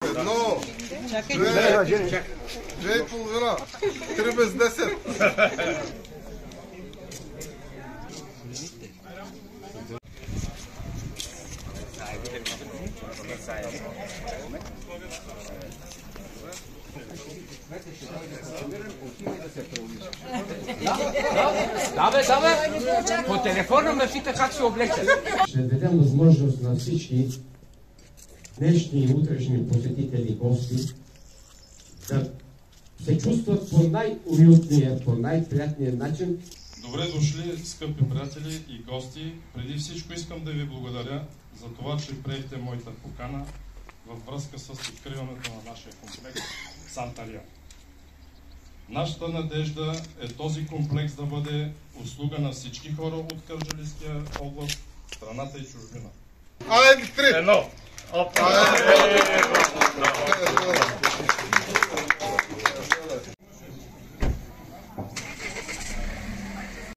Едно, две и половина, 3 без 10. Да, по телефона ме пита как се облече. Ще дадем възможност на всички днешни и утрешни посетители и гости да се чувстват по най-уютния, по най-приятния начин. Добре дошли, скъпи приятели и гости. Преди всичко искам да ви благодаря за това, че приехте моята покана във връзка с откриването на нашия комплекс Сантария. Нашата надежда е този комплекс да бъде услуга на всички хора от Кърджалийския област, страната и чужбина. Айде, 3! Едно!